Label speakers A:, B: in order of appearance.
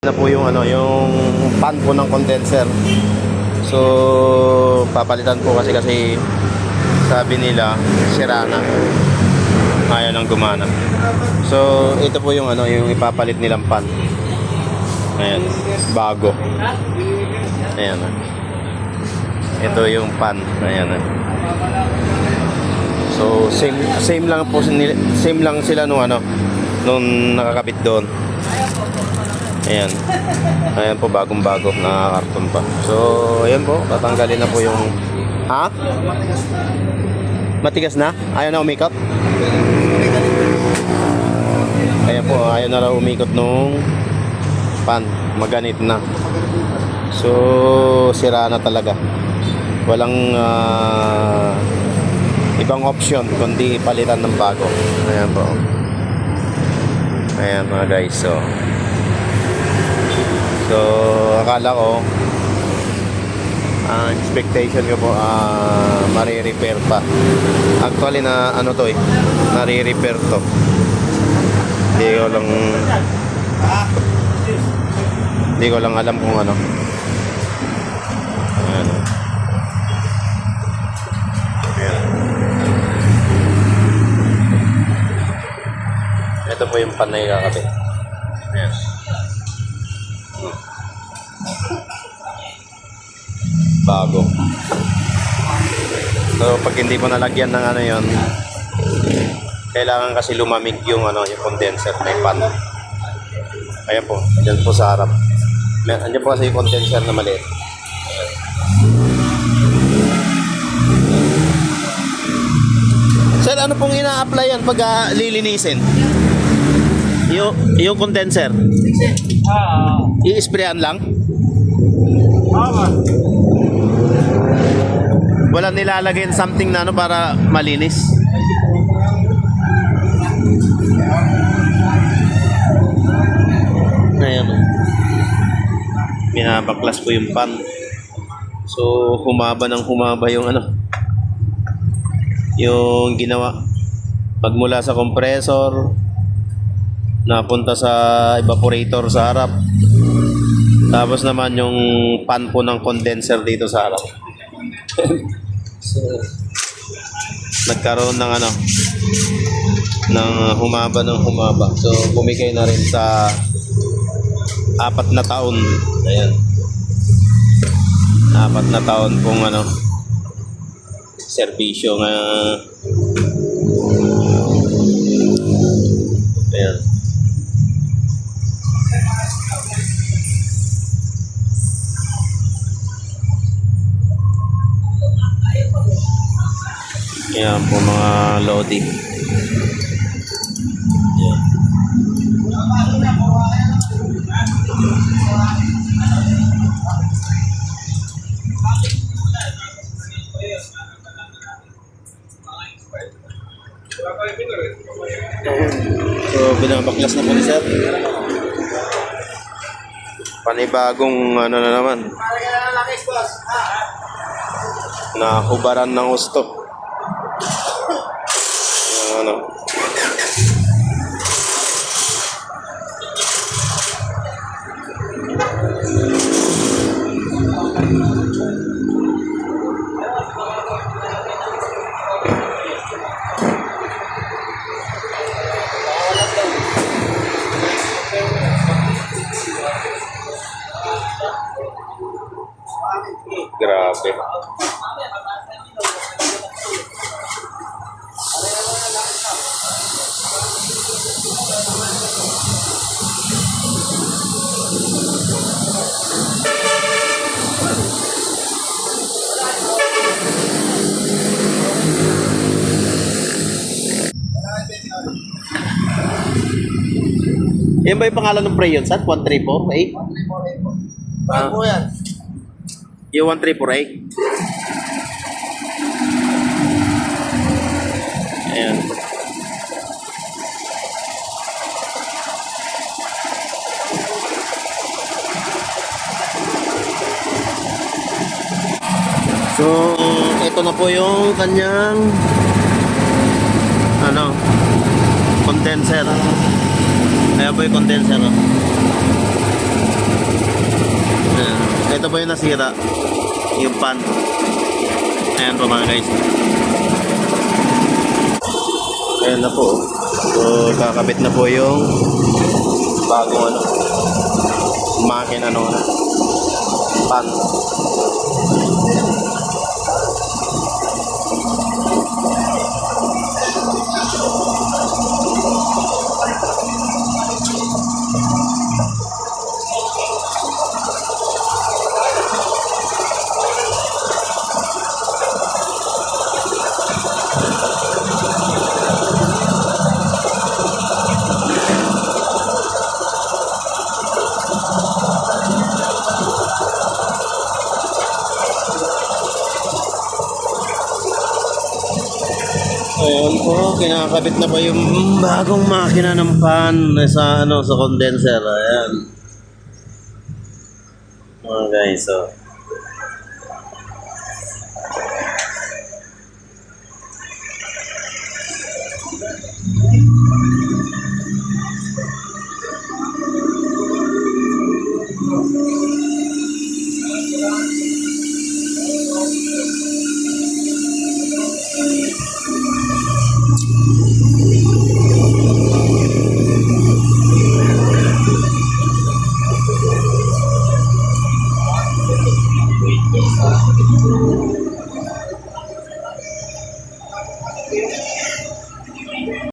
A: Na po yung yung pan po ng condenser. So papalitan po kasi sabi nila sira na. Ayaw nang gumana. So ito po yung yung ipapalit nilang pan. Ayan, bago. Ayan. Ito yung pan. Ayan. So same lang po sila nung nakakabit doon. Ayan. Ayan po, bagong-bago na karton pa. So, ayan po, tatanggalin na po yung matigas na? Ayaw na umikot? Ayan po, ayaw na lang umikot nung pan. Maganit na. So, sira na talaga. Walang ibang option kundi palitan ng bago. Ayan po. Ayan mga guys, So, akala ko expectation ko po mari-repair pa. Actually na nari-repair to. Hindi ko lang alam kung ano. Ayan. Ayan. Ito po yung panay kakabit. Ayan. Bago. So pag hindi mo nalagyan ng yon, kailangan kasi lumamig yung yung condenser, may pan. Kaya po, andyan po sa harap. Andyan po kasi yung condenser na maliit. Sir, ano pong ina-applyan pag lilinisin? Yung condenser. I-sprayan lang? Wala nilalagay something na para malinis. Ayan. Binabaklas po yung pan. So humaba yung yung ginawa. Pagmula sa compressor napunta sa evaporator sa harap. Tapos naman yung pan po ng condenser dito sa harap. So, nagkaroon ng humaba. So, bumigay na rin sa 4 na taon. Ayan. 4 na taon pong serbisyo nga. Ayan. Ayan po mga lodi. Ayan. So binabaklas na po ni sir. Panibagong na naman. Nahubaran ng gusto. Grabe. Yan ba yung pangalan ng pre yun, sir? 1348?
B: 1348 po. Bago yan.
A: Yung 1348? Ayan. So, ito na po yung kanyang condenser. Ayan po yung condenser. po yung nasira. Yung pan. Ayan po mga guys. Ayan na po. So, kakabit na po yung bagong makina pan. Ayan po, kinakabit na po yung bagong makina ng pan sa sa condenser. Ayan. Mga guys, so